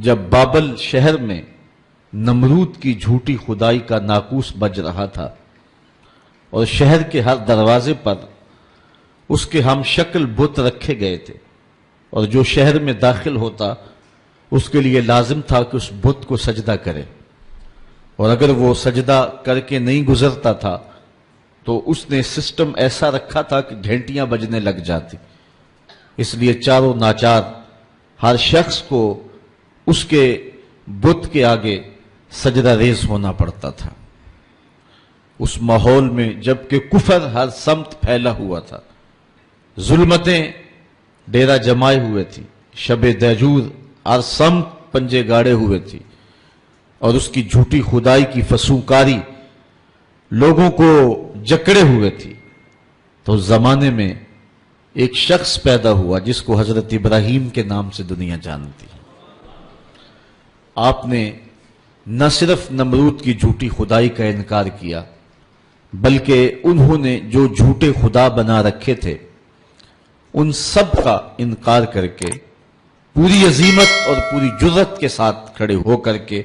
جب بابل شہر میں نمرود کی جھوٹی خدائی کا ناقوس بج رہا تھا اور شہر کے ہر دروازے پر اس کے ہم شکل بت رکھے گئے تھے، اور جو شہر میں داخل ہوتا اس کے لیے لازم تھا کہ اس بت کو سجدہ کرے، اور اگر وہ سجدہ کر کے نہیں گزرتا تھا تو اس نے سسٹم ایسا رکھا تھا کہ گھنٹیاں بجنے لگ جاتی، اس لیے چاروں ناچار ہر شخص کو اس کے بت کے آگے سجدہ ریز ہونا پڑتا تھا۔ اس ماحول میں جبکہ کفر ہر سمت پھیلا ہوا تھا، ظلمتیں ڈیرا جمائے ہوئے تھی، شب دہجور ہر سمت پنجے گاڑے ہوئے تھی، اور اس کی جھوٹی خدائی کی فسونکاری لوگوں کو جکڑے ہوئے تھی، تو اس زمانے میں ایک شخص پیدا ہوا جس کو حضرت ابراہیم کے نام سے دنیا جانتی۔ آپ نے نہ صرف نمرود کی جھوٹی خدائی کا انکار کیا، بلکہ انہوں نے جو جھوٹے خدا بنا رکھے تھے ان سب کا انکار کر کے پوری عظیمت اور پوری جرأت کے ساتھ کھڑے ہو کر کے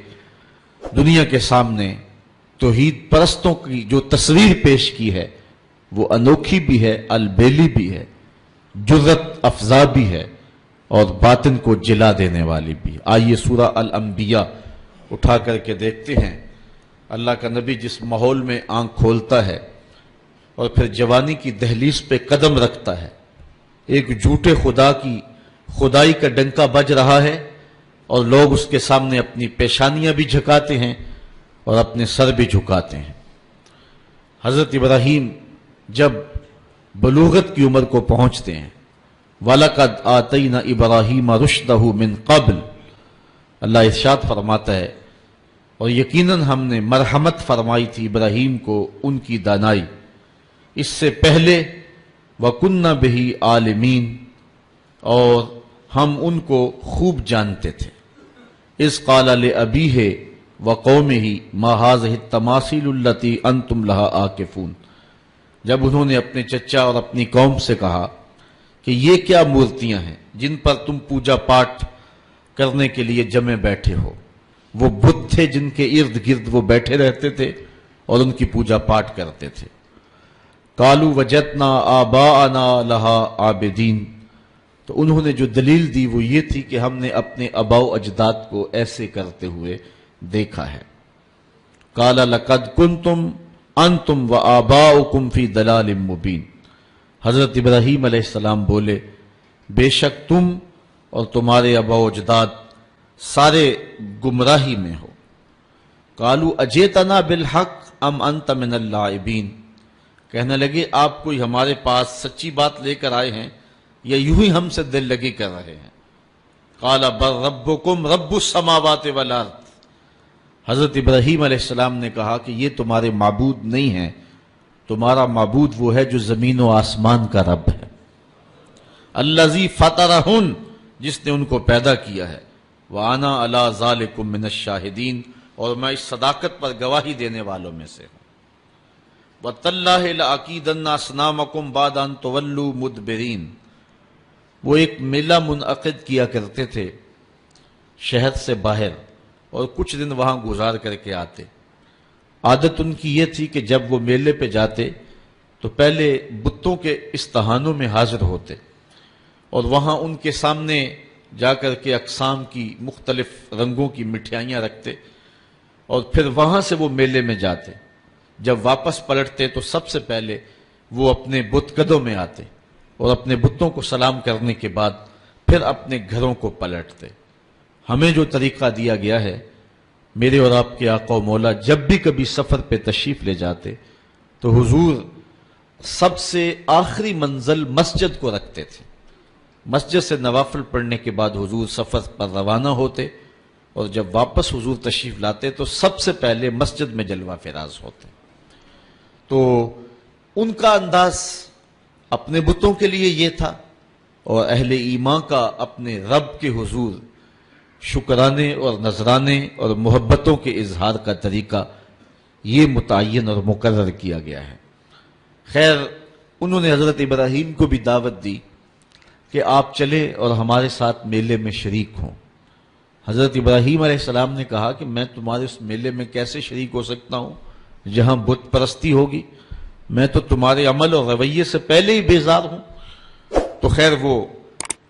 دنیا کے سامنے توحید پرستوں کی جو تصویر پیش کی ہے وہ انوکھی بھی ہے، البیلی بھی ہے، جرأت افزا بھی ہے، اور باطن کو جلا دینے والی بھی۔ آئیے سورہ الانبیاء اٹھا کر کے دیکھتے ہیں۔ اللہ کا نبی جس ماحول میں آنکھ کھولتا ہے اور پھر جوانی کی دہلیز پہ قدم رکھتا ہے، ایک جھوٹے خدا کی خدائی کا ڈنکا بج رہا ہے، اور لوگ اس کے سامنے اپنی پیشانیاں بھی جھکاتے ہیں اور اپنے سر بھی جھکاتے ہیں۔ حضرت ابراہیم جب بلوغت کی عمر کو پہنچتے ہیں، وَلَقَدْ آتَيْنَا إِبْرَاهِيمَ رُشْدَهُ مِنْ قَبْلِ، اللہ ارشاد فرماتا ہے، اور یقیناً ہم نے مرحمت فرمائی تھی ابراہیم کو ان کی دانائی، اس سے پہلے وَكُنَّا بِهِ عَالِمِينَ، اور ہم ان کو خوب جانتے تھے۔ اِذْ قَالَ لِأَبِيهِ وَقَوْمِهِ مَا هَٰذِهِ التَّمَاثِيلُ الَّتِي أَنْتُمْ لَهَا عَاكِفُونَ، جب انہوں نے اپنے چچا اور اپنی قوم سے کہا کہ یہ کیا مورتیاں ہیں جن پر تم پوجا پاٹ کرنے کے لیے جمے بیٹھے ہو۔ وہ بت تھے جن کے ارد گرد وہ بیٹھے رہتے تھے اور ان کی پوجا پاٹ کرتے تھے۔ قالوا وجدنا آباءنا لها عابدین، تو انہوں نے جو دلیل دی وہ یہ تھی کہ ہم نے اپنے آباء و اجداد کو ایسے کرتے ہوئے دیکھا ہے۔ قال لقد کنتم انتم وآباؤکم فی ضلال مبین، حضرت ابراہیم علیہ السلام بولے بے شک تم اور تمہارے آباء و اجداد سارے گمراہی میں ہو۔ قالوا اجئتنا بالحق ام انت من اللاعبین، کہنے لگے آپ کوئی ہمارے پاس سچی بات لے کر آئے ہیں یا یوں ہی ہم سے دل لگی کر رہے ہیں۔ قال بل ربکم رب السماوات والارض، حضرت ابراہیم علیہ السلام نے کہا کہ یہ تمہارے معبود نہیں ہیں، تمہارا معبود وہ ہے جو زمین و آسمان کا رب ہے، الذی فطرہن، جس نے ان کو پیدا کیا ہے، وَأَنَا عَلَىٰ ذَلِكُم مِّنَ الشَّاهِدِينَ، اور میں اس صداقت پر گواہی دینے والوں میں سے ہوں۔ وَتَاللَّهِ لَأَكِيدَنَّ أَصْنَامَكُمْ بَعْدَ أَن تُوَلُّوا مُدْبِرِينَ، وہ ایک میلہ منعقد کیا کرتے تھے شہر سے باہر اور کچھ دن وہاں گزار کر کے آتے۔ عادت ان کی یہ تھی کہ جب وہ میلے پہ جاتے تو پہلے بتوں کے استہانوں میں حاضر ہوتے اور وہاں ان کے سامنے جا کر کے اقسام کی مختلف رنگوں کی مٹھائیاں رکھتے، اور پھر وہاں سے وہ میلے میں جاتے۔ جب واپس پلٹتے تو سب سے پہلے وہ اپنے بت قدوں میں آتے اور اپنے بتوں کو سلام کرنے کے بعد پھر اپنے گھروں کو پلٹتے۔ ہمیں جو طریقہ دیا گیا ہے، میرے اور آپ کے آقا و مولا جب بھی کبھی سفر پہ تشریف لے جاتے تو حضور سب سے آخری منزل مسجد کو رکھتے تھے۔ مسجد سے نوافل پڑھنے کے بعد حضور سفر پر روانہ ہوتے، اور جب واپس حضور تشریف لاتے تو سب سے پہلے مسجد میں جلوہ فراز ہوتے۔ تو ان کا انداز اپنے بتوں کے لیے یہ تھا، اور اہل ایمان کا اپنے رب کے حضور شکرانے اور نذرانے اور محبتوں کے اظہار کا طریقہ یہ متعین اور مقرر کیا گیا ہے۔ خیر، انہوں نے حضرت ابراہیم کو بھی دعوت دی کہ آپ چلے اور ہمارے ساتھ میلے میں شریک ہوں۔ حضرت ابراہیم علیہ السلام نے کہا کہ میں تمہارے اس میلے میں کیسے شریک ہو سکتا ہوں جہاں بت پرستی ہوگی، میں تو تمہارے عمل اور رویے سے پہلے ہی بیزار ہوں۔ تو خیر وہ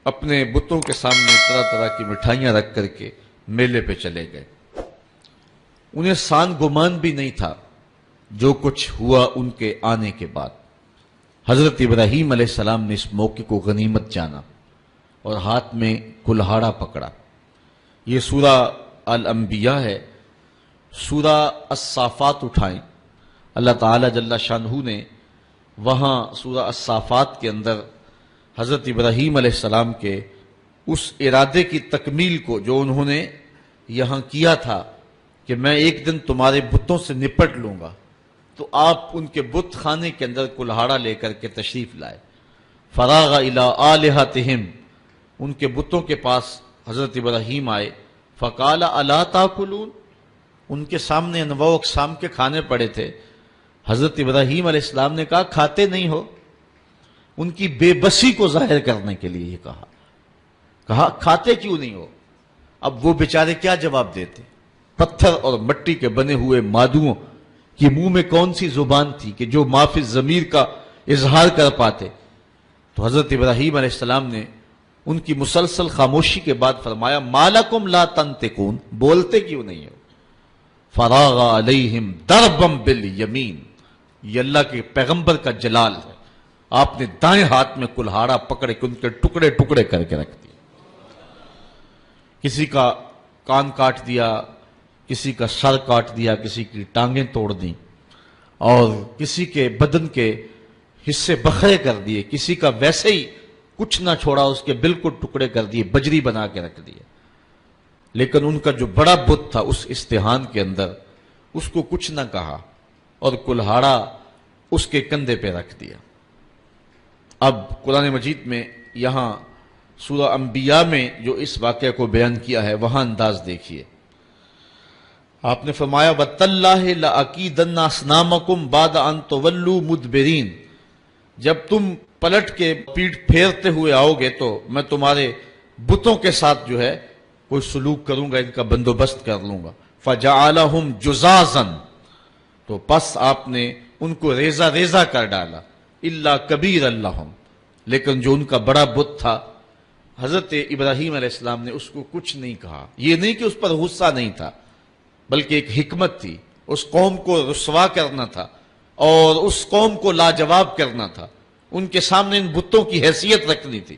اپنے بتوں کے سامنے طرح طرح کی مٹھائیاں رکھ کر کے میلے پہ چلے گئے۔ انہیں سان گمان بھی نہیں تھا جو کچھ ہوا ان کے آنے کے بعد۔ حضرت ابراہیم علیہ السلام نے اس موقع کو غنیمت جانا اور ہاتھ میں کلہاڑا پکڑا۔ یہ سورہ الانبیاء ہے۔ سورہ الصافات اٹھائیں، اللہ تعالیٰ جل شانہ نے وہاں سورہ الصافات کے اندر حضرت ابراہیم علیہ السلام کے اس ارادے کی تکمیل کو جو انہوں نے یہاں کیا تھا کہ میں ایک دن تمہارے بتوں سے نپٹ لوں گا، تو آپ ان کے بت خانے کے اندر کلہاڑا لے کر کے تشریف لائے۔ فراغ الی آلہتہم، ان کے بتوں کے پاس حضرت ابراہیم آئے۔ فقال الا تاکلون، ان کے سامنے انواع و اقسام کے کھانے پڑے تھے۔ حضرت ابراہیم علیہ السلام نے کہا کھاتے نہیں ہو؟ ان کی بے بسی کو ظاہر کرنے کے لیے یہ کہا کھاتے کیوں نہیں ہو؟ اب وہ بیچارے کیا جواب دیتے؟ پتھر اور مٹی کے بنے ہوئے مادوؤں کی منہ میں کون سی زبان تھی کہ جو ما فی الضمیر کا اظہار کر پاتے؟ تو حضرت ابراہیم علیہ السلام نے ان کی مسلسل خاموشی کے بعد فرمایا ما لکم لا تنطقون، بولتے کیوں نہیں ہو؟ فراغ علیہم ضربا بالیمین، یہ اللہ کے پیغمبر کا جلال ہے، آپ نے دائیں ہاتھ میں کلہاڑا پکڑے کہ ان کے ٹکڑے ٹکڑے کر کے رکھ دیے۔ کسی کا کان کاٹ دیا، کسی کا سر کاٹ دیا، کسی کی ٹانگیں توڑ دیں، اور کسی کے بدن کے حصے بکھرے کر دیے، کسی کا ویسے ہی کچھ نہ چھوڑا، اس کے بالکل ٹکڑے کر دیے، بجری بنا کے رکھ دیے۔ لیکن ان کا جو بڑا بت تھا اس استحان کے اندر، اس کو کچھ نہ کہا اور کلہاڑا اس کے کندھے پہ رکھ دیا۔ اب قرآن مجید میں یہاں سورہ انبیاء میں جو اس واقعہ کو بیان کیا ہے وہاں انداز دیکھیے۔ آپ نے فرمایا وَتَاللَّهِ لَأَكِيدَنَّ أَصْنَامَكُمْ بَعْدَ أَن تُوَلُّوا مُدْبِرِينَ، جب تم پلٹ کے پیٹھ پھیرتے ہوئے آؤ گے تو میں تمہارے بتوں کے ساتھ جو ہے کوئی سلوک کروں گا، ان کا بندوبست کر لوں گا۔ فَجَعَلَهُمْ جُزَازًا، تو پس آپ نے ان کو ریزہ ریزہ کر ڈالا۔ إِلَّا كَبِيرًا لَهُمْ، لیکن جو ان کا بڑا بت تھا حضرت ابراہیم علیہ السلام نے اس کو کچھ نہیں کہا۔ یہ نہیں کہ اس پر غصہ نہیں تھا، بلکہ ایک حکمت تھی، اس قوم کو رسوا کرنا تھا اور اس قوم کو لاجواب کرنا تھا، ان کے سامنے ان بتوں کی حیثیت رکھنی تھی۔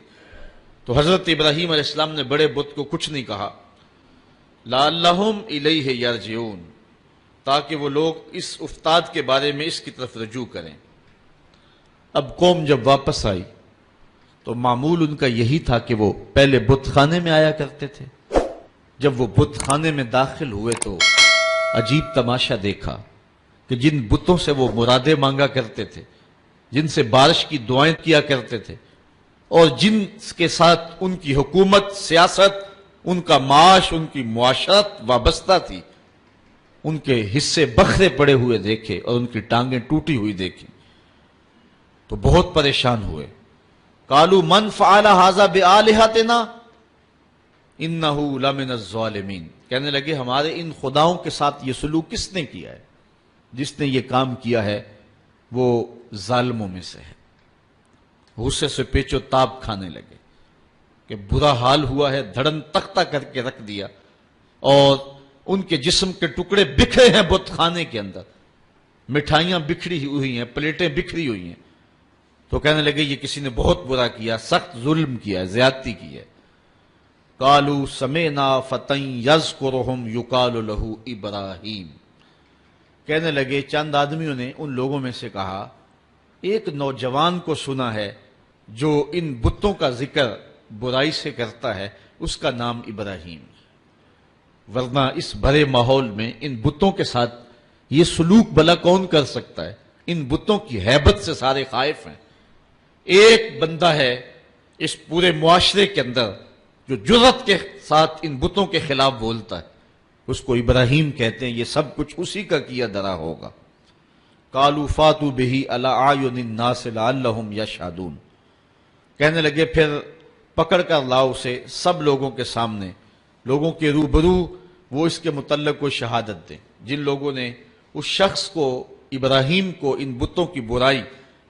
تو حضرت ابراہیم علیہ السلام نے بڑے بت کو کچھ نہیں کہا۔ لعلہم الیہ یرجعون، تاکہ وہ لوگ اس افتاد کے بارے میں اس کی طرف رجوع کریں۔ اب قوم جب واپس آئی تو معمول ان کا یہی تھا کہ وہ پہلے بت خانے میں آیا کرتے تھے۔ جب وہ بت خانے میں داخل ہوئے تو عجیب تماشا دیکھا کہ جن بتوں سے وہ مرادیں مانگا کرتے تھے، جن سے بارش کی دعائیں کیا کرتے تھے، اور جن کے ساتھ ان کی حکومت، سیاست، ان کا معاش، ان کی معاشرت وابستہ تھی، ان کے حصے بکھرے پڑے ہوئے دیکھے اور ان کی ٹانگیں ٹوٹی ہوئی دیکھی تو بہت پریشان ہوئے۔ قالوا من فعل هذا بآلهتنا انه لمن الظالمین، کہنے لگے ہمارے ان خداؤں کے ساتھ یہ سلوک کس نے کیا ہے؟ جس نے یہ کام کیا ہے وہ ظالموں میں سے ہے۔ غصے سے پیچ و تاب کھانے لگے کہ برا حال ہوا ہے، دھڑن تختہ کر کے رکھ دیا اور ان کے جسم کے ٹکڑے بکھرے ہیں بت خانے کے اندر، مٹھائیاں بکھری ہوئی ہیں، پلیٹیں بکھری ہوئی ہیں۔ تو کہنے لگے یہ کسی نے بہت برا کیا، سخت ظلم کیا ہے، زیادتی کی ہے۔ قالوا سمعنا فتى يذكرهم يقال له ابراہیم، کہنے لگے چند آدمیوں نے ان لوگوں میں سے کہا ایک نوجوان کو سنا ہے جو ان بتوں کا ذکر برائی سے کرتا ہے، اس کا نام ابراہیم، ورنہ اس بھرے ماحول میں ان بتوں کے ساتھ یہ سلوک بھلا کون کر سکتا ہے؟ ان بتوں کی ہیبت سے سارے خائف ہیں۔ ایک بندہ ہے اس پورے معاشرے کے اندر جو جرأت کے ساتھ ان بتوں کے خلاف بولتا ہے، اس کو ابراہیم کہتے ہیں، یہ سب کچھ اسی کا کیا دھرا ہوگا۔ قالوا فاتوا به علی اعین الناس لعلهم یشهدون، کہنے لگے پھر پکڑ کر لاؤ اسے سب لوگوں کے سامنے لوگوں کے روبرو وہ اس کے متعلق کو شہادت دیں. جن لوگوں نے اس شخص کو، ابراہیم کو، ان بتوں کی برائی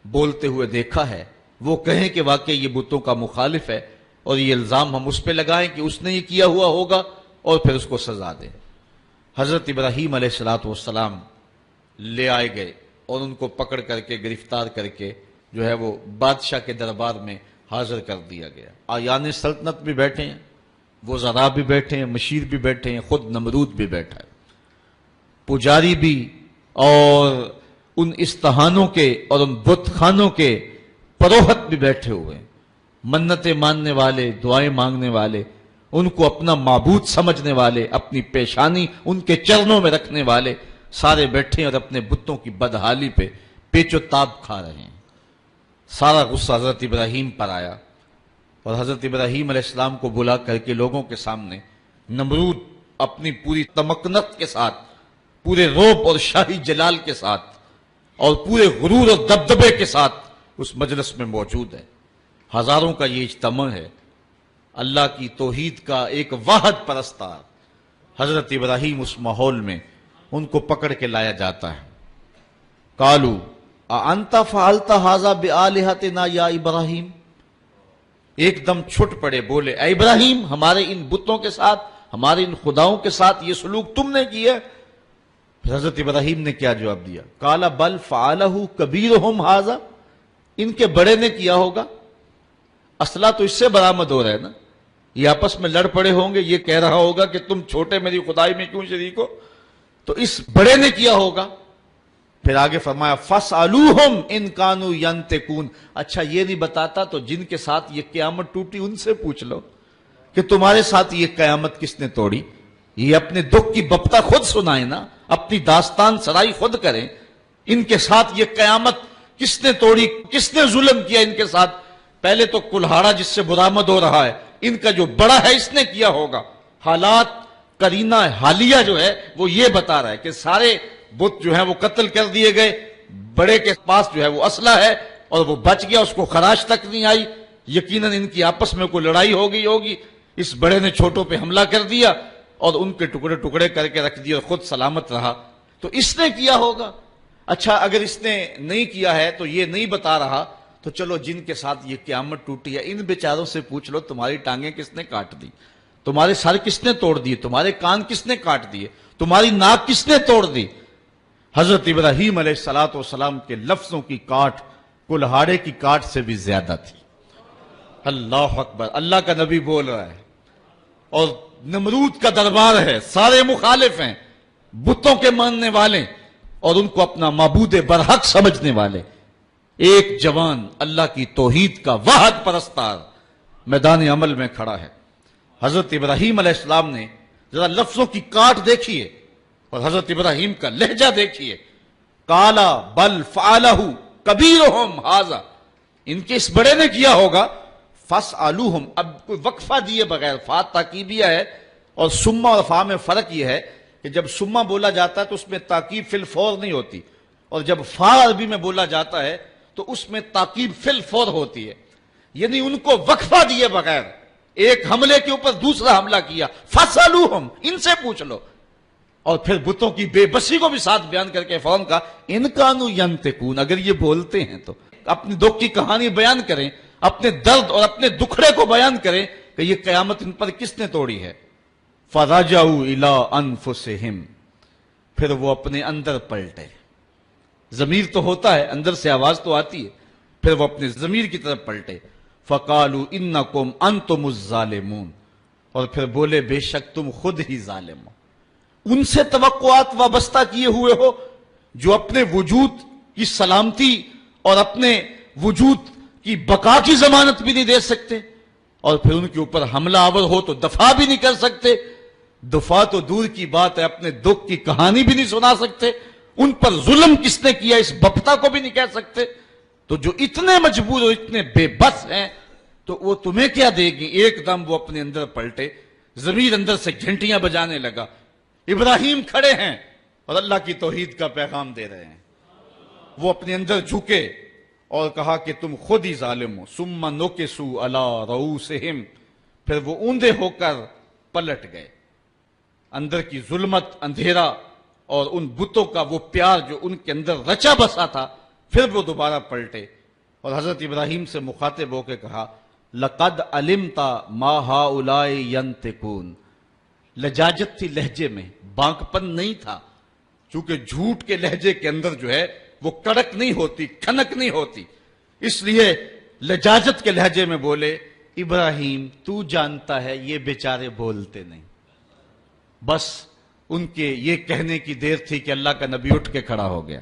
بولتے ہوئے دیکھا ہے، وہ کہیں کہ واقعی یہ بتوں کا مخالف ہے، اور یہ الزام ہم اس پہ لگائیں کہ اس نے یہ کیا ہوا ہوگا، اور پھر اس کو سزا دیں. حضرت ابراہیم علیہ السلام لے آئے گئے اور ان کو پکڑ کر کے گرفتار کر کے جو ہے وہ بادشاہ کے دربار میں حاضر کر دیا گیا. آیان سلطنت بھی بیٹھے ہیں، وزراء بھی بیٹھے ہیں، مشیر بھی بیٹھے ہیں، خود نمرود بھی بیٹھا ہے، پجاری بھی، اور ان استہانوں کے اور ان بت خانوں کے پروہت بھی بیٹھے ہوئے ہیں، منتیں ماننے والے، دعائیں مانگنے والے، ان کو اپنا معبود سمجھنے والے، اپنی پیشانی ان کے چرنوں میں رکھنے والے سارے بیٹھے ہیں اور اپنے بتوں کی بدحالی پہ پیچ و تاب کھا رہے ہیں. سارا غصہ حضرت ابراہیم پر آیا اور حضرت ابراہیم علیہ السلام کو بلا کر کے لوگوں کے سامنے نمرود اپنی پوری تمکنت کے ساتھ، پورے روب اور شاہی جلال کے ساتھ اور پورے غرور اور دبدبے کے ساتھ اس مجلس میں موجود ہے. ہزاروں کا یہ اجتماع ہے. اللہ کی توحید کا ایک واحد پرستار حضرت ابراہیم اس ماحول میں ان کو پکڑ کے لایا جاتا ہے. قالوا اانت فعلت هذا بآلهتنا یا ابراہیم، ایک دم چھٹ پڑے، بولے اے ابراہیم ہمارے ان بتوں کے ساتھ، ہمارے ان خداؤں کے ساتھ یہ سلوک تم نے کیا؟ پھر حضرت ابراہیم نے کیا جواب دیا؟ قال بل فعلہ کبیرہم ھذا، ان کے بڑے نے کیا ہوگا. اسلحہ تو اس سے برآمد ہو رہا ہے نا، یہ آپس میں لڑ پڑے ہوں گے، یہ کہہ رہا ہوگا کہ تم چھوٹے میری خدائی میں کیوں شریک ہو، تو اس بڑے نے کیا ہوگا. پھر آگے فرمایا فَاسْأَلُوهُمْ إِنْ كَانُوا يَنْتِقُونَ، اچھا یہ نہیں بتاتا تو جن کے ساتھ یہ قیامت ٹوٹی ان سے پوچھ لو کہ تمہارے ساتھ یہ قیامت کس نے توڑی. یہ اپنے دکھ کی بپتا خود سنائیں نا، اپنی داستان سرائی خود کریں. ان کے ساتھ یہ قیامت کس نے توڑی، کس نے ظلم کیا ان کے ساتھ؟ پہلے تو کلہاڑا جس سے برآمد ہو رہا ہے، ان کا جو بڑا ہے اس نے کیا ہوگا. حالات قرینہ حالیہ جو ہے وہ یہ بتا رہا ہے کہ سارے بت جو ہیں وہ قتل کر دیے گئے، بڑے کے پاس جو ہے وہ اسلحہ ہے اور وہ بچ گیا، اس کو خراش تک نہیں آئی. یقیناً ان کی آپس میں کوئی لڑائی ہو گئی ہوگی، اس بڑے نے چھوٹوں پہ حملہ کر دیا اور ان کے ٹکڑے ٹکڑے کر کے رکھ دیا اور خود سلامت رہا، تو اس نے کیا ہوگا. اچھا اگر اس نے نہیں کیا ہے تو یہ نہیں بتا رہا، تو چلو جن کے ساتھ یہ قیامت ٹوٹی ہے ان بیچاروں سے پوچھ لو تمہاری ٹانگیں کس نے کاٹ دی، تمہارے سر کس نے توڑ دیے، تمہارے کان کس نے کاٹ دیے، تمہاری ناک کس نے توڑ دی. حضرت ابراہیم علیہ السلام کے لفظوں کی کاٹ کلہاڑے کی کاٹ سے بھی زیادہ تھی. اللہ اکبر، اللہ کا نبی بول رہا ہے اور نمرود کا دربار ہے، سارے مخالف ہیں، بتوں کے ماننے والے اور ان کو اپنا معبود برحق سمجھنے والے. ایک جوان اللہ کی توحید کا واحد پرستار میدان عمل میں کھڑا ہے. حضرت ابراہیم علیہ السلام نے ذرا لفظوں کی کاٹ دیکھیے اور حضرت ابراہیم کا لہجہ دیکھیے. قالا بل فعلہ کبیرہم ھذا، ان کے اس بڑے نے کیا ہوگا. فاسألوہم، اب کوئی وقفہ دیے بغیر، فا تاکیبیہ ہے اور سما اور فا میں فرق یہ ہے کہ جب سما بولا جاتا ہے تو اس میں تاکیب فی الفور نہیں ہوتی، اور جب فا عربی میں بولا جاتا ہے تو اس میں تاکیب فی الفور ہوتی ہے. یعنی ان کو وقفہ دیے بغیر ایک حملے کے اوپر دوسرا حملہ کیا. فاسألوہم، ان سے پوچھ لو. اور پھر بتوں کی بے بسی کو بھی ساتھ بیان کر کے فوراً کہا ان کانوا ینطقون، اگر یہ بولتے ہیں تو اپنی دکھ کی کہانی بیان کریں، اپنے درد اور اپنے دکھڑے کو بیان کریں کہ یہ قیامت ان پر کس نے توڑی ہے. فرجعوا الی انفسہم، پھر وہ اپنے اندر پلٹے. ضمیر تو ہوتا ہے، اندر سے آواز تو آتی ہے، پھر وہ اپنے ضمیر کی طرف پلٹے. فقالوا انکم انتم الظالمون، اور پھر بولے بے شک تم خود ہی ظالم ہو. ان سے توقعات وابستہ کیے ہوئے ہو جو اپنے وجود کی سلامتی اور اپنے وجود کی بقا کی ضمانت بھی نہیں دے سکتے، اور پھر ان کے اوپر حملہ آور ہو تو دفاع بھی نہیں کر سکتے. دفاع تو دور کی بات ہے، اپنے دکھ کی کہانی بھی نہیں سنا سکتے. ان پر ظلم کس نے کیا اس بپتا کو بھی نہیں کہہ سکتے. تو جو اتنے مجبور اور اتنے بے بس ہیں تو وہ تمہیں کیا دے گی. ایک دم وہ اپنے اندر پلٹے، ضمیر اندر سے گھنٹیاں بجانے لگا. ابراہیم کھڑے ہیں اور اللہ کی توحید کا پیغام دے رہے ہیں. وہ اپنے اندر جھکے اور کہا کہ تم خود ہی ظالم ہو. ثم نکسوا علی رؤوسہم، پھر وہ اوندے ہو کر پلٹ گئے. اندر کی ظلمت، اندھیرا اور ان بتوں کا وہ پیار جو ان کے اندر رچا بسا تھا، پھر وہ دوبارہ پلٹے اور حضرت ابراہیم سے مخاطب ہو کے کہا لَقَدْ عَلِمْتَ مَا هَؤُلَاءِ يَنْطِقُونَ. لجاجت تھی لہجے میں، بانکپن نہیں تھا، چونکہ جھوٹ کے لہجے کے اندر جو ہے وہ کڑک نہیں ہوتی، کھنک نہیں ہوتی، اس لیے لجاجت کے لہجے میں بولے ابراہیم تو جانتا ہے یہ بیچارے بولتے نہیں. بس ان کے یہ کہنے کی دیر تھی کہ اللہ کا نبی اٹھ کے کھڑا ہو گیا.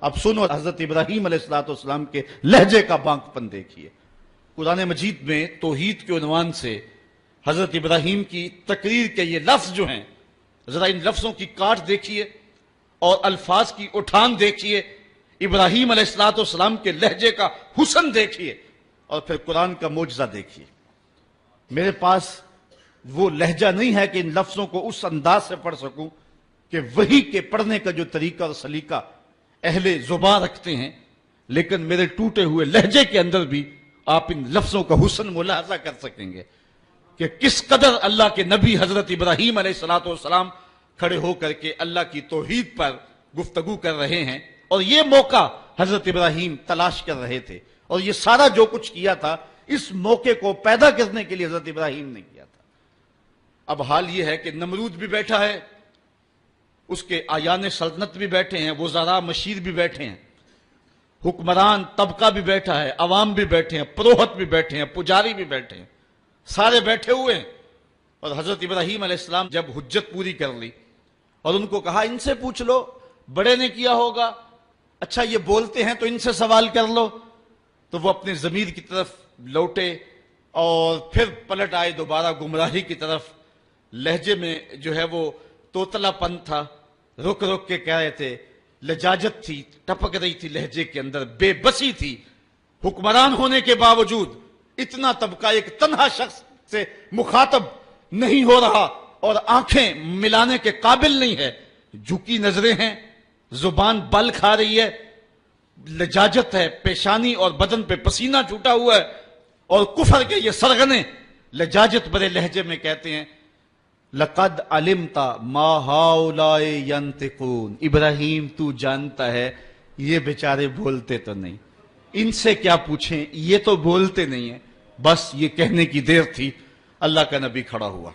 اب سنو حضرت ابراہیم علیہ السلام کے لہجے کا بانکپن دیکھیے. قرآن مجید میں توحید کے عنوان سے حضرت ابراہیم کی تقریر کے یہ لفظ جو ہیں، ذرا ان لفظوں کی کاٹ دیکھیے اور الفاظ کی اٹھان دیکھیے، ابراہیم علیہ السلام کے لہجے کا حسن دیکھیے اور پھر قرآن کا معجزہ دیکھیے. میرے پاس وہ لہجہ نہیں ہے کہ ان لفظوں کو اس انداز سے پڑھ سکوں کہ وحی کے پڑھنے کا جو طریقہ اور سلیقہ اہل زبان رکھتے ہیں، لیکن میرے ٹوٹے ہوئے لہجے کے اندر بھی آپ ان لفظوں کا حسن ملاحظہ کر سکیں گے کہ کس قدر اللہ کے نبی حضرت ابراہیم علیہ السلام کھڑے ہو کر کے اللہ کی توحید پر گفتگو کر رہے ہیں، اور یہ موقع حضرت ابراہیم تلاش کر رہے تھے، اور یہ سارا جو کچھ کیا تھا اس موقع کو پیدا کرنے کے لیے حضرت ابراہیم نے کیا تھا. اب حال یہ ہے کہ نمرود بھی بیٹھا ہے، اس کے آیان سلطنت بھی بیٹھے ہیں، وزراء مشیر بھی بیٹھے ہیں، حکمران طبقہ بھی بیٹھا ہے، عوام بھی بیٹھے ہیں، پروہت بھی بیٹھے ہیں، پجاری بھی بیٹھے ہیں، سارے بیٹھے ہوئے ہیں. اور حضرت ابراہیم علیہ السلام جب حجت پوری کر لی اور ان کو کہا ان سے پوچھ لو، بڑے نے کیا ہوگا، اچھا یہ بولتے ہیں تو ان سے سوال کر لو، تو وہ اپنے ضمیر کی طرف لوٹے اور پھر پلٹ آئے دوبارہ گمراہی کی طرف. لہجے میں جو ہے وہ توتلا پن تھا، رک رک کے کہہ رہے تھے، لجاجت تھی، ٹپک رہی تھی لہجے کے اندر، بے بسی تھی. حکمران ہونے کے باوجود اتنا طبقہ ایک تنہا شخص سے مخاطب نہیں ہو رہا اور آنکھیں ملانے کے قابل نہیں ہے، جھکی نظریں ہیں، زبان بل کھا رہی ہے، لجاجت ہے، پیشانی اور بدن پہ پسینہ چھوٹا ہوا ہے، اور کفر کے یہ سرغنے لجاجت برے لہجے میں کہتے ہیں لَقَدْ عَلِمْتَ مَا هَؤُلَاءِ يَنْطِقُونَ. ابراہیم تو جانتا ہے یہ بیچارے بولتے تو نہیں، ان سے کیا پوچھیں، یہ تو بولتے نہیں ہیں. بس یہ کہنے کی دیر تھی، اللہ کا نبی کھڑا ہوا.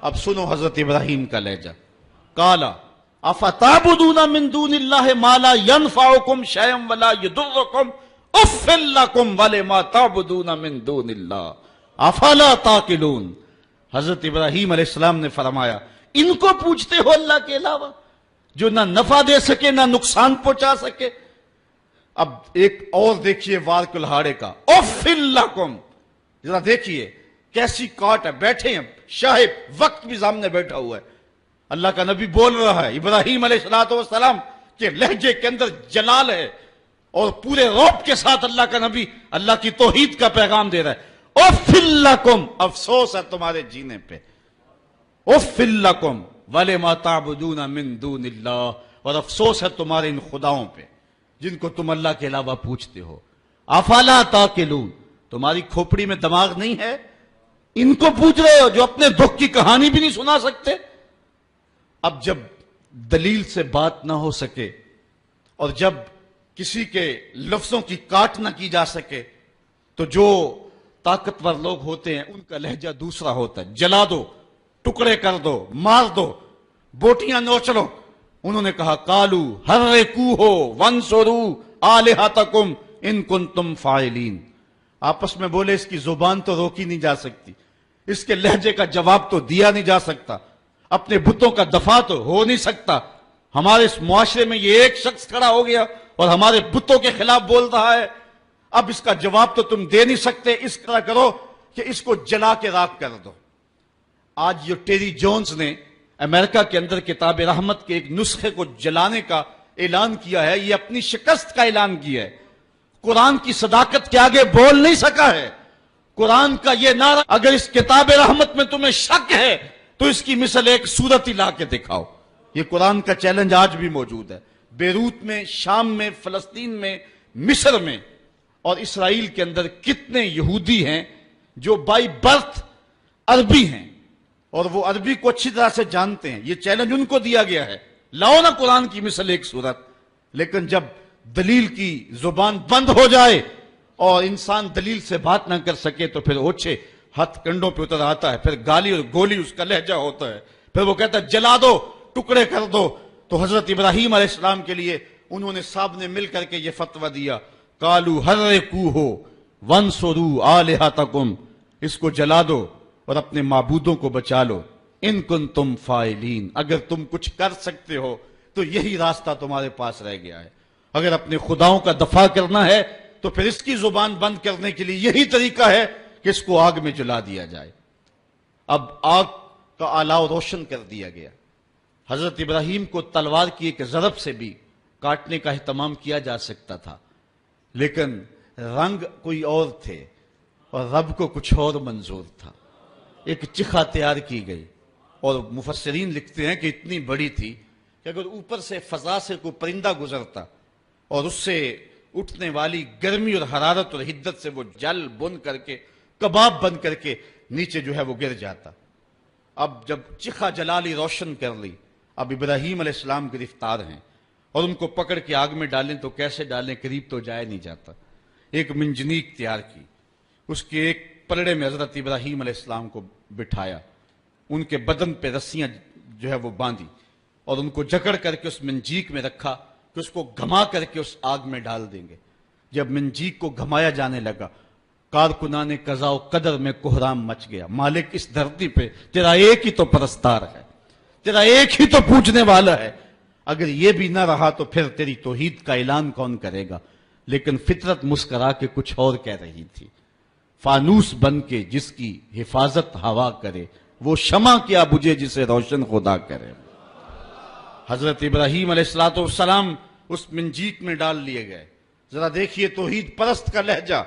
اب سنو حضرت ابراہیم کا لہجہ. قَالَ أَفَتَعْبُدُونَ مِن دُونِ اللَّهِ مَا لَا يَنْفَعُكُمْ شَيْئًا وَلَا يَضُرُّكُمْ أُفٍّ لَّكُمْ وَلِمَا تَعْبُدُونَ مِن دُونِ اللَّهِ أَفَلَا تَعْقِلُونَ. حضرت ابراہیم علیہ السلام نے فرمایا ان کو پوچھتے ہو اللہ کے علاوہ جو نہ نفع دے سکے نہ نقصان پہنچا سکے. اب ایک اور دیکھیے وار کلہاڑے کا، اُفٍّ لَّكُمْ. ذرا دیکھیے کیسی کاٹ ہے، بیٹھے ہیں شاہب، وقت بھی سامنے بیٹھا ہوا ہے، اللہ کا نبی بول رہا ہے، ابراہیم علیہ السلام کے لہجے کے اندر جلال ہے، اور پورے رعب کے ساتھ اللہ کا نبی اللہ کی توحید کا پیغام دے رہا ہے. اُفٍّ لَّكُمْ، افسوس ہے تمہارے جینے پہ، اُفٍّ لَّكُمْ وَلِمَا تَعْبُدُونَ مِن دُونِ اللَّهِ، اور افسوس ہے تمہارے ان خداؤں پہ جن کو تم اللہ کے علاوہ پوچھتے ہو. افلا تاقلون، تمہاری کھوپڑی میں دماغ نہیں ہے، ان کو پوچھ رہے ہو جو اپنے دکھ کی کہانی بھی نہیں سنا سکتے. اب جب دلیل سے بات نہ ہو سکے اور جب کسی کے لفظوں کی کاٹ نہ کی جا سکے تو جو طاقتور لوگ ہوتے ہیں ان کا لہجہ دوسرا ہوتا ہے. جلا دو، ٹکڑے کر دو، مار دو، بوٹیاں نوچ لو. انہوں نے کہا قالو حرقوہ وانصروا آلہتکم ان کنتم فاعلین. آپس میں بولے اس کی زبان تو روکی نہیں جا سکتی، اس کے لہجے کا جواب تو دیا نہیں جا سکتا، اپنے بتوں کا دفاع تو ہو نہیں سکتا. ہمارے اس معاشرے میں یہ ایک شخص کھڑا ہو گیا اور ہمارے بتوں کے خلاف بول رہا ہے، اب اس کا جواب تو تم دے نہیں سکتے، اس طرح کرو کہ اس کو جلا کے راکھ کر دو. آج جو ٹیری جونز نے امریکہ کے اندر کتاب رحمت کے ایک نسخے کو جلانے کا اعلان کیا ہے، یہ اپنی شکست کا اعلان کیا ہے. قرآن کی صداقت کے آگے بول نہیں سکا ہے. قرآن کا یہ نعرہ، اگر اس کتاب رحمت میں تمہیں شک ہے تو اس کی مثل ایک سورت ہی لا کے دکھاؤ. یہ قرآن کا چیلنج آج بھی موجود ہے. بیروت میں، شام میں، فلسطین میں، مصر میں اور اسرائیل کے اندر کتنے یہودی ہیں جو بائی برتھ عربی ہیں، اور وہ عربی کو اچھی طرح سے جانتے ہیں. یہ چیلنج ان کو دیا گیا ہے، لاؤ نا قرآن کی مثل ایک صورت. لیکن جب دلیل کی زبان بند ہو جائے اور انسان دلیل سے بات نہ کر سکے تو پھر اوچھے ہاتھ کنڈوں پہ اتر آتا ہے، پھر گالی اور گولی اس کا لہجہ ہوتا ہے، پھر وہ کہتا ہے جلا دو، ٹکڑے کر دو. تو حضرت ابراہیم علیہ السلام کے لیے انہوں نے صاحب نے مل کر کے یہ فتویٰ دیا، قالوا حرقوہ وانصروا آلہتکم، اس کو جلا دو اور اپنے معبودوں کو بچا لو. ان کنتم فاعلین، اگر تم کچھ کر سکتے ہو تو یہی راستہ تمہارے پاس رہ گیا ہے. اگر اپنے خداؤں کا دفاع کرنا ہے تو پھر اس کی زبان بند کرنے کے لیے یہی طریقہ ہے کہ اس کو آگ میں جلا دیا جائے. اب آگ کا آلاؤ روشن کر دیا گیا. حضرت ابراہیم کو تلوار کی ایک ضرب سے بھی کاٹنے کا اہتمام کیا جا سکتا تھا، لیکن رنگ کوئی اور تھے اور رب کو کچھ اور منظور تھا. ایک چخا تیار کی گئی اور مفسرین لکھتے ہیں کہ اتنی بڑی تھی کہ اگر اوپر سے فضا سے کوئی پرندہ گزرتا اور اس سے اٹھنے والی گرمی اور حرارت اور حدت سے وہ جل بن کر کے کباب بن کر کے نیچے جو ہے وہ گر جاتا. اب جب چخا جلالی روشن کر لی، اب ابراہیم علیہ السلام گرفتار ہیں اور ان کو پکڑ کے آگ میں ڈالیں تو کیسے ڈالیں، قریب تو جایا نہیں جاتا. ایک منجنیق تیار کی، اس کے ایک پلڑے میں حضرت ابراہیم علیہ السلام کو بٹھایا، ان کے بدن پہ رسیاں جو ہے وہ باندھی اور ان کو جکڑ کر کے اس منجیق میں رکھا کہ اس کو گھما کر کے اس آگ میں ڈال دیں گے. جب منجیق کو گھمایا جانے لگا، کارکنان قضا و قدر میں کوہرام مچ گیا. مالک اس دھرتی پہ تیرا ایک ہی تو پرستار ہے، تیرا ایک ہی تو پوجنے والا ہے، اگر یہ بھی نہ رہا تو پھر تیری توحید کا اعلان کون کرے گا. لیکن فطرت مسکرا کے کچھ اور کہہ رہی تھی، فانوس بن کے جس کی حفاظت ہوا کرے، وہ شمع کیا بجھے جسے روشن خدا کرے. حضرت ابراہیم علیہ السلام اس منجیق میں ڈال لیے گئے. ذرا دیکھیے توحید پرست کا لہجہ،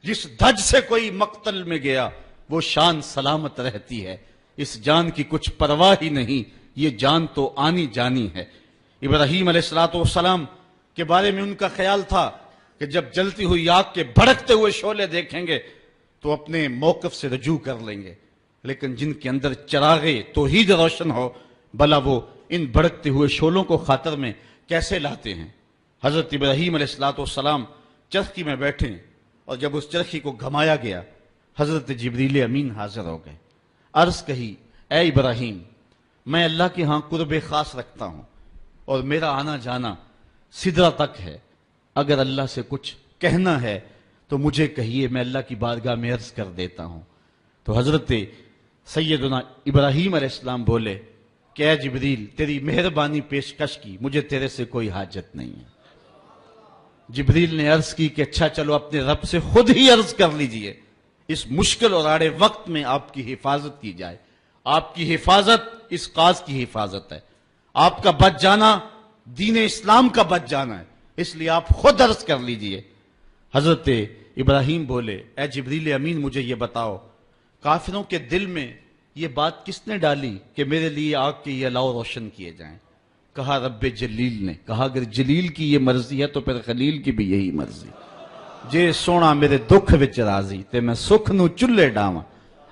جس دھج سے کوئی مقتل میں گیا وہ شان سلامت رہتی ہے، اس جان کی کچھ پرواہ ہی نہیں، یہ جان تو آنی جانی ہے. ابراہیم علیہ السلام کے بارے میں ان کا خیال تھا کہ جب جلتی ہوئی آگ کے بھڑکتے ہوئے شعلے دیکھیں گے تو اپنے موقف سے رجوع کر لیں گے. لیکن جن کے اندر چراغ توحید روشن ہو، بھلا وہ ان بھڑکتے ہوئے شعلوں کو خاطر میں کیسے لاتے ہیں. حضرت ابراہیم علیہ السلام چرخی میں بیٹھے اور جب اس چرخی کو گھمایا گیا، حضرت جبریل امین حاضر ہو گئے. عرض کہی، اے ابراہیم، میں اللہ کے ہاں قرب خاص رکھتا ہوں اور میرا آنا جانا سدرہ تک ہے. اگر اللہ سے کچھ کہنا ہے تو مجھے کہیے، میں اللہ کی بارگاہ میں عرض کر دیتا ہوں. تو حضرت سیدنا ابراہیم علیہ السلام بولے کہ اے جبریل، تیری مہربانی پیشکش کی، مجھے تیرے سے کوئی حاجت نہیں ہے. جبریل نے عرض کی کہ اچھا چلو اپنے رب سے خود ہی عرض کر لیجئے، اس مشکل اور آڑے وقت میں آپ کی حفاظت کی جائے. آپ کی حفاظت اس قاض کی حفاظت ہے، آپ کا بچ جانا دین اسلام کا بچ جانا ہے، اس لیے آپ خود عرض کر لیجئے. حضرت ابراہیم بولے، اے جبریل امین، مجھے یہ بتاؤ، کافروں کے دل میں یہ بات کس نے ڈالی کہ میرے لیے آگ کے یہ الاؤ روشن کیے جائیں؟ کہا رب جلیل نے. کہا اگر جلیل کی یہ مرضی ہے تو پھر خلیل کی بھی یہی مرضی. جے سونا میرے دکھ وچ راضی تے میں سکھ نو چلے ڈاواں،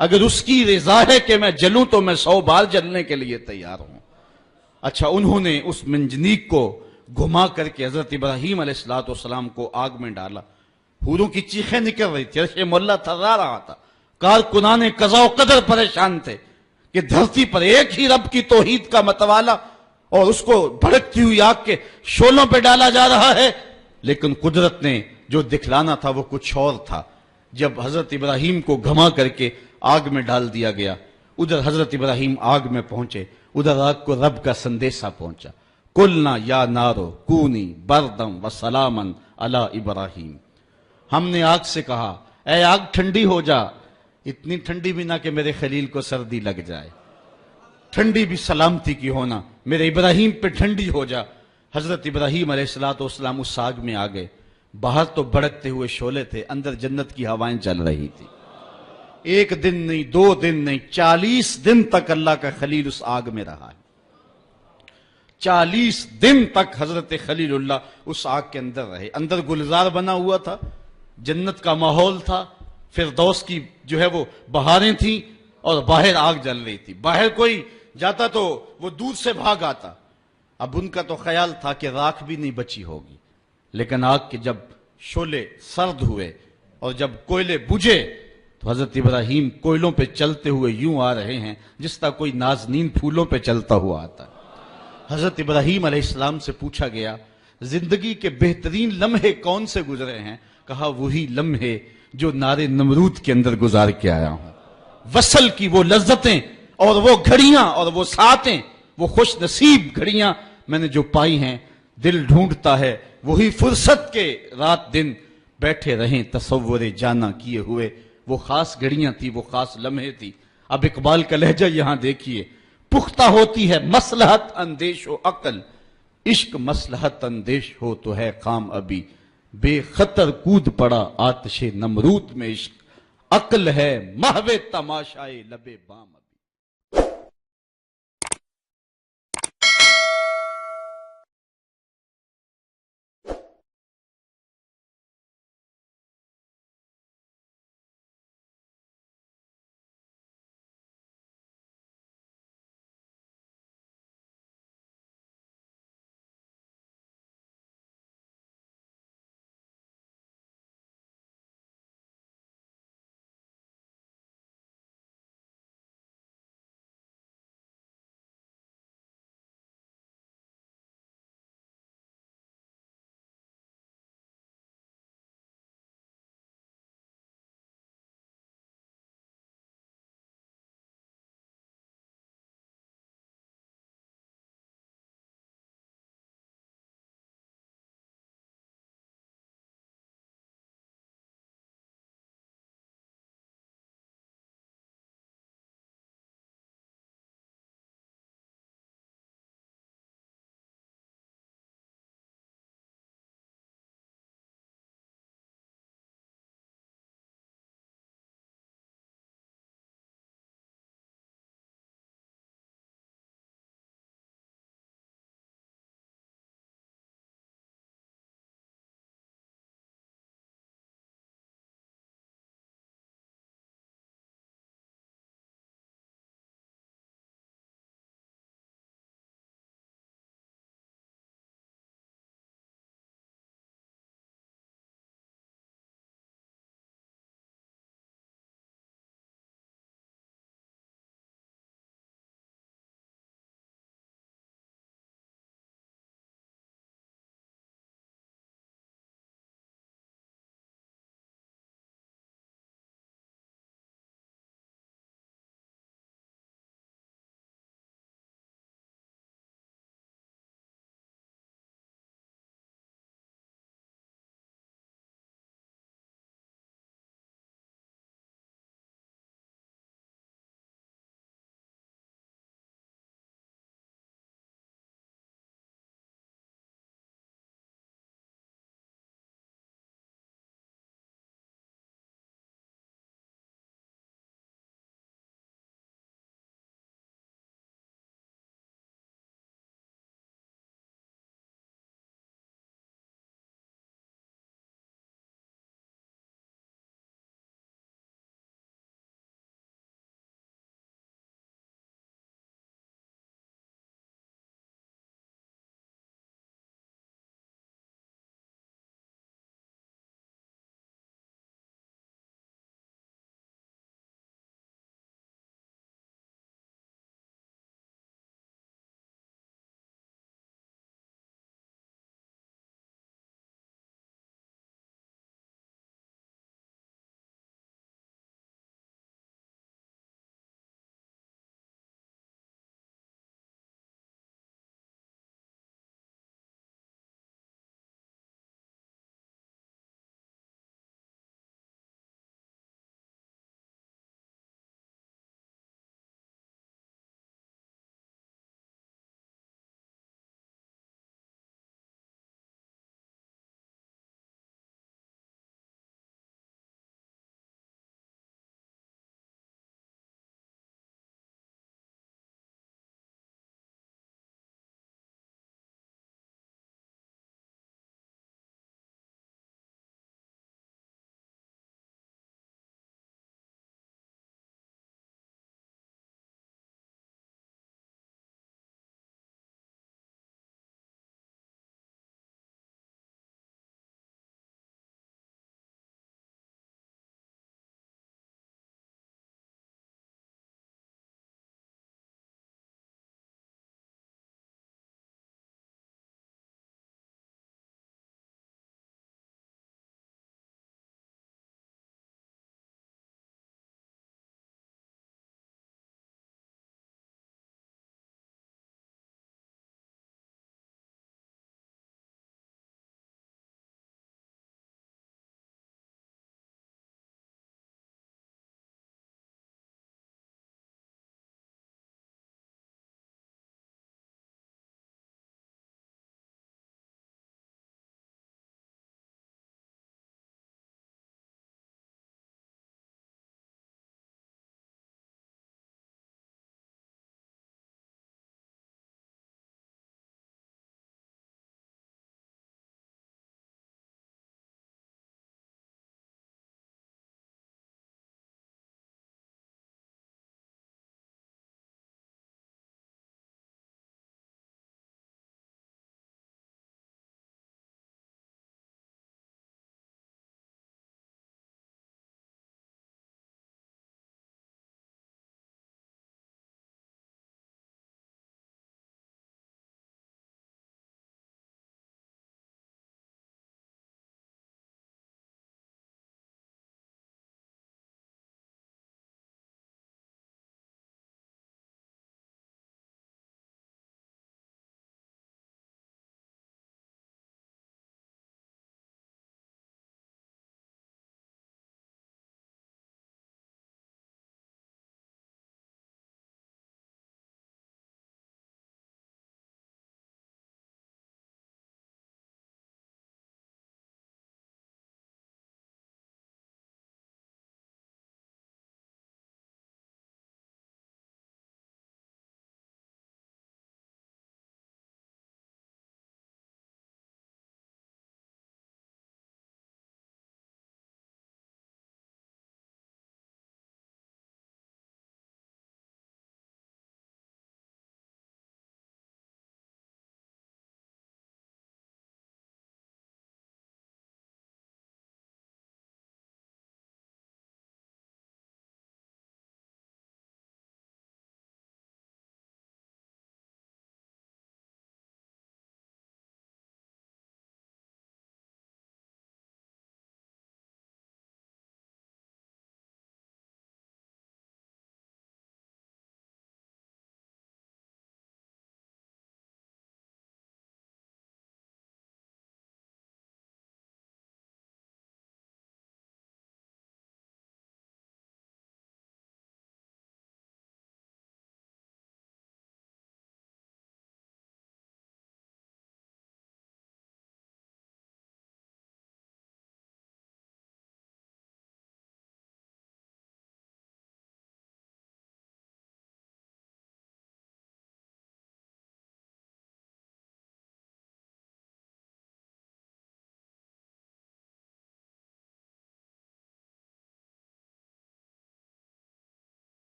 اگر اس کی رضا ہے کہ میں جلوں تو میں 100 بار جلنے کے لیے تیار ہوں. اچھا، انہوں نے اس منجنیق کو گھما کر کے حضرت ابراہیم علیہ السلام کو آگ میں ڈالا. حوروں کی چیخیں نکل رہی تھی، عرش مولا تھرا رہا تھا. کارکنان قضا و قدر پریشان تھے کہ دھرتی پر ایک ہی رب کی توحید کا متوالا اور اس کو بھڑکتی ہوئی آگ کے شعلوں پہ ڈالا جا رہا ہے. لیکن قدرت نے جو دکھلانا تھا وہ کچھ اور تھا. جب حضرت ابراہیم کو گھما کر کے آگ میں ڈال دیا گیا، ادھر حضرت ابراہیم آگ میں پہنچے، ادھر آگ کو رب کا سندیسہ پہنچا. قلنا یا نارو کونی بردم و سلامن علی ابراہیم. ہم نے آگ سے کہا، اے آگ ٹھنڈی ہو جا، اتنی ٹھنڈی بھی نہ کہ میرے خلیل کو سردی لگ جائے، ٹھنڈی بھی سلامتی کی ہونا، میرے ابراہیم پہ ٹھنڈی ہو جا. حضرت ابراہیم علیہ السلام اس آگ میں آ گئے. باہر تو بڑکتے ہوئے شعلے تھے، اندر جنت کی ہوائیں چل رہی تھی. ایک دن نہیں، 2 دن نہیں، 40 دن تک اللہ کا خلیل اس آگ میں رہا ہے. 40 دن تک حضرت خلیل اللہ اس آگ کے اندر رہے. اندر گلزار بنا ہوا تھا، جنت کا ماحول تھا، فردوس کی جو ہے وہ بہاریں تھیں اور باہر آگ جل رہی تھی. باہر کوئی جاتا تو وہ دور سے بھاگ آتا. اب ان کا تو خیال تھا کہ راکھ بھی نہیں بچی ہوگی، لیکن آگ کے جب شعلے سرد ہوئے اور جب کوئلے بجھے تو حضرت ابراہیم کوئلوں پہ چلتے ہوئے یوں آ رہے ہیں جس طرح کوئی نازنین پھولوں پہ چلتا ہوا آتا ہے. حضرت ابراہیم علیہ السلام سے پوچھا گیا زندگی کے بہترین لمحے کون سے گزرے ہیں؟ کہا وہی لمحے جو نار نمرود کے اندر گزار کے آیا ہوں. وصل کی وہ لذتیں اور وہ گھڑیاں اور وہ ساعتیں، وہ خوش نصیب گھڑیاں میں نے جو پائی ہیں، دل ڈھونڈتا ہے وہی فرصت کے رات دن بیٹھے رہیں تصور جانا کیے ہوئے. وہ خاص گھڑیاں تھی، وہ خاص لمحے تھی. اب اقبال کا لہجہ یہاں دیکھیے. پختہ ہوتی ہے مصلحت اندیش و عقل، عشق مصلحت اندیش ہو تو ہے کام ابھی. بے خطر کود پڑا آتش نمرود میں عشق، عقل ہے محو تماشائے لبے بام.